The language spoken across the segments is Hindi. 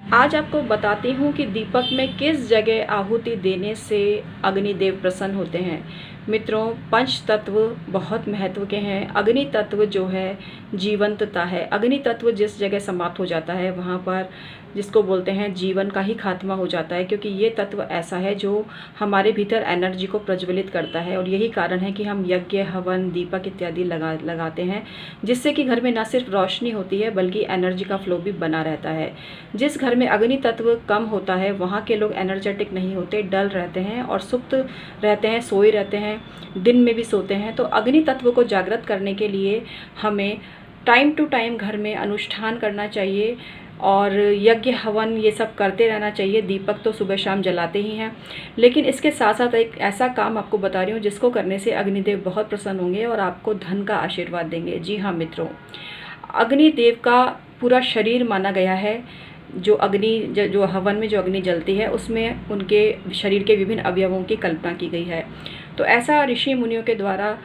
आज आपको बताती हूँ कि दीपक में किस जगह आहुति देने से अग्निदेव प्रसन्न होते हैं। मित्रों, पंच तत्व बहुत महत्व के हैं। अग्नि तत्व जो है जीवंतता है। अग्नि तत्व जिस जगह समाप्त हो जाता है वहाँ पर जिसको बोलते हैं जीवन का ही खात्मा हो जाता है, क्योंकि ये तत्व ऐसा है जो हमारे भीतर एनर्जी को प्रज्वलित करता है। और यही कारण है कि हम यज्ञ, हवन, दीपक इत्यादि लगाते हैं, जिससे कि घर में न सिर्फ रोशनी होती है बल्कि एनर्जी का फ्लो भी बना रहता है। जिस घर में अग्नि तत्व कम होता है वहाँ के लोग एनर्जेटिक नहीं होते, डल रहते हैं और सुप्त रहते हैं, सोए रहते हैं, दिन में भी सोते हैं। तो अग्नि तत्व को जागृत करने के लिए हमें टाइम टू टाइम घर में अनुष्ठान करना चाहिए और यज्ञ, हवन ये सब करते रहना चाहिए। दीपक तो सुबह शाम जलाते ही हैं, लेकिन इसके साथ साथ एक ऐसा काम आपको बता रही हूँ जिसको करने से अग्निदेव बहुत प्रसन्न होंगे और आपको धन का आशीर्वाद देंगे। जी हाँ मित्रों, अग्निदेव का पूरा शरीर माना गया है। जो हवन में जो अग्नि जलती है उसमें उनके शरीर के विभिन्न अवयवों की कल्पना की गई है। तो ऐसा ऋषि मुनियों के द्वारा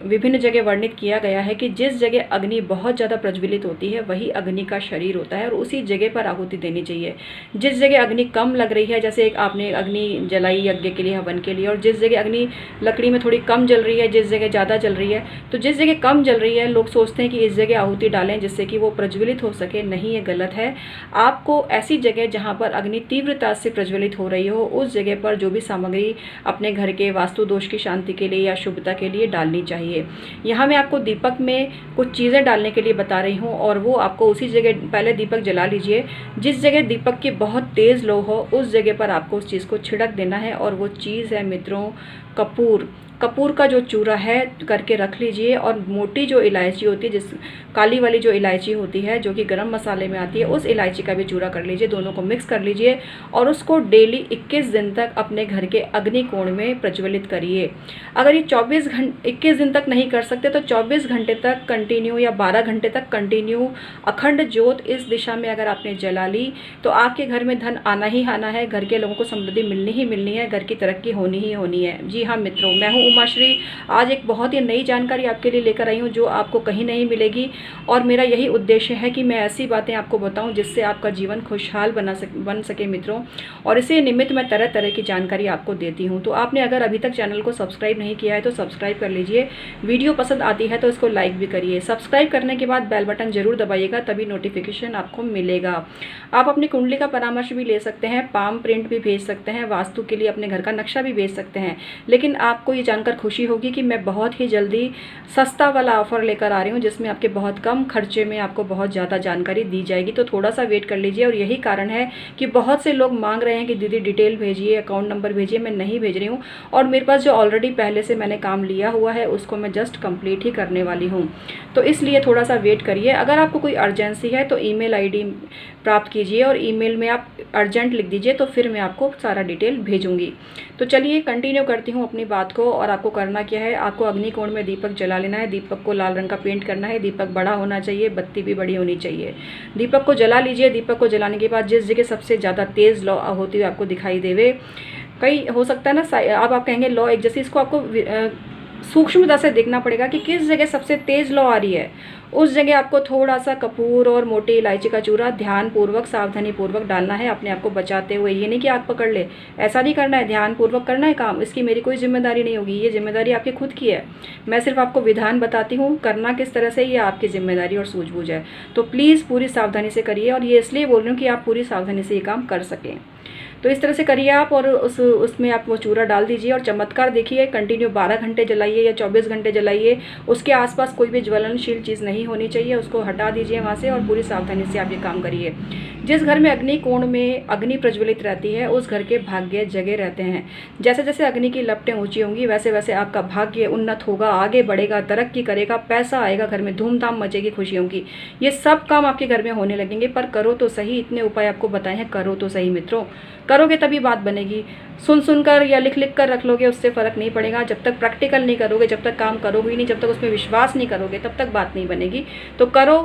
विभिन्न जगह वर्णित किया गया है कि जिस जगह अग्नि बहुत ज़्यादा प्रज्वलित होती है वही अग्नि का शरीर होता है और उसी जगह पर आहुति देनी चाहिए। जिस जगह अग्नि कम लग रही है, जैसे एक आपने अग्नि जलाई यज्ञ के लिए, हवन के लिए, और जिस जगह अग्नि लकड़ी में थोड़ी कम जल रही है, जिस जगह ज़्यादा जल रही है, तो जिस जगह कम जल रही है लोग सोचते हैं कि इस जगह आहुति डालें जिससे कि वो प्रज्वलित हो सके। नहीं, ये गलत है। आपको ऐसी जगह जहाँ पर अग्नि तीव्रता से प्रज्वलित हो रही हो उस जगह पर जो भी सामग्री अपने घर के वास्तु दोष की शांति के लिए या शुभता के लिए डालनी चाहिए। यहाँ मैं आपको दीपक में कुछ चीज़ें डालने के लिए बता रही हूँ और वो आपको उसी जगह पहले दीपक जला लीजिए। जिस जगह दीपक की बहुत तेज़ लो हो उस जगह पर आपको उस चीज़ को छिड़क देना है और वो चीज़ है मित्रों कपूर। कपूर का जो चूरा है करके रख लीजिए और मोटी जो इलायची होती है, जिस काली वाली जो इलायची होती है जो कि गरम मसाले में आती है, उस इलायची का भी चूरा कर लीजिए। दोनों को मिक्स कर लीजिए और उसको डेली 21 दिन तक अपने घर के अग्निकोण में प्रज्वलित करिए। अगर ये 21 दिन तक नहीं कर सकते तो 24 घंटे तक कंटिन्यू या 12 घंटे तक कंटिन्यू अखंड ज्योत इस दिशा में अगर आपने जला ली तो आपके घर में धन आना ही आना है, घर के लोगों को समृद्धि मिलनी ही मिलनी है, घर की तरक्की होनी ही होनी है। जी हाँ मित्रों, मैं हूँ उमाश्री। आज एक बहुत ही नई जानकारी आपके लिए लेकर आई हूँ जो आपको कहीं नहीं मिलेगी और मेरा यही उद्देश्य है कि मैं ऐसी बातें आपको बताऊं जिससे आपका जीवन खुशहाल बन सके मित्रों। और इसी निमित्त मैं तरह तरह की जानकारी आपको देती हूं। तो आपने अगर अभी तक चैनल को सब्सक्राइब नहीं किया है तो सब्सक्राइब कर लीजिए। वीडियो पसंद आती है तो इसको लाइक भी करिए। सब्सक्राइब करने के बाद बेल बटन जरूर दबाइएगा, तभी नोटिफिकेशन आपको मिलेगा। आप अपनी कुंडली का परामर्श भी ले सकते हैं, पाम प्रिंट भी भेज सकते हैं, वास्तु के लिए अपने घर का नक्शा भी भेज सकते हैं। लेकिन आपको ये जानकर खुशी होगी कि मैं बहुत ही जल्दी सस्ता वाला ऑफर लेकर आ रही हूँ जिसमें आपके बहुत कम खर्चे में आपको बहुत ज़्यादा जानकारी दी जाएगी। तो थोड़ा सा वेट कर लीजिए। और यही कारण है कि बहुत से लोग मांग रहे हैं कि दीदी डिटेल भेजिए, अकाउंट नंबर भेजिए। मैं नहीं भेज रही हूँ और मेरे पास जो ऑलरेडी पहले से मैंने काम लिया हुआ है उसको मैं जस्ट कंप्लीट ही करने वाली हूँ। तो इसलिए थोड़ा सा वेट करिए। अगर आपको कोई अर्जेंसी है तो ईमेल आईडी प्राप्त कीजिए और ईमेल में आप अर्जेंट लिख दीजिए, तो फिर मैं आपको सारा डिटेल भेजूंगी। तो चलिए कंटिन्यू करती हूँ अपनी बात को। और आपको करना क्या है, आपको अग्निकोण में दीपक जला लेना है। दीपक को लाल रंग का पेंट करना है। दीपक बड़ा होना चाहिए, बत्ती भी बड़ी होनी चाहिए। दीपक को जला लीजिए। दीपक को जलाने के बाद जिस जगह सबसे ज़्यादा तेज़ लौ होती हुई आपको दिखाई देवे, कई हो सकता है ना, अब आप कहेंगे लौ एक जैसी, इसको आपको सूक्ष्मता से देखना पड़ेगा कि किस जगह सबसे तेज़ लौ आ रही है। उस जगह आपको थोड़ा सा कपूर और मोटी इलायची का चूरा ध्यान पूर्वक, सावधानी पूर्वक डालना है, अपने आप को बचाते हुए। ये नहीं कि आग पकड़ ले, ऐसा नहीं करना है। ध्यान पूर्वक करना है काम। इसकी मेरी कोई जिम्मेदारी नहीं होगी, ये जिम्मेदारी आपकी खुद की है। मैं सिर्फ आपको विधान बताती हूँ, करना किस तरह से ये आपकी जिम्मेदारी और सूझबूझ है। तो प्लीज़ पूरी सावधानी से करिए। और ये इसलिए बोल रही हूँ कि आप पूरी सावधानी से ये काम कर सकें। तो इस तरह से करिए आप और उसमें आप वो चूरा डाल दीजिए और चमत्कार देखिए। कंटिन्यू 12 घंटे जलाइए या 24 घंटे जलाइए। उसके आसपास कोई भी ज्वलनशील चीज़ नहीं होनी चाहिए, उसको हटा दीजिए वहाँ से और पूरी सावधानी से आप ये काम करिए। जिस घर में अग्नि कोण में अग्नि प्रज्वलित रहती है उस घर के भाग्य जगे रहते हैं। जैसे जैसे अग्नि की लपटें ऊंची होंगी वैसे वैसे आपका भाग्य उन्नत होगा, आगे बढ़ेगा, तरक्की करेगा, पैसा आएगा, घर में धूमधाम मचेगी, खुशियों की। ये सब काम आपके घर में होने लगेंगे। पर करो तो सही, इतने उपाय आपको बताए हैं, करो तो सही मित्रों। करोगे तभी बात बनेगी। सुन कर या लिख कर रख लोगे उससे फ़र्क नहीं पड़ेगा। जब तक प्रैक्टिकल नहीं करोगे, जब तक काम करोगे ही नहीं, जब तक उसमें विश्वास नहीं करोगे, तब तक बात नहीं बनेगी। तो करो,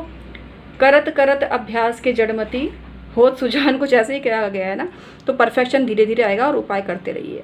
करत करत अभ्यास के जड़मती होत सुजान, कुछ ऐसे ही कहा गया है ना। तो परफेक्शन धीरे धीरे आएगा और उपाय करते रहिए।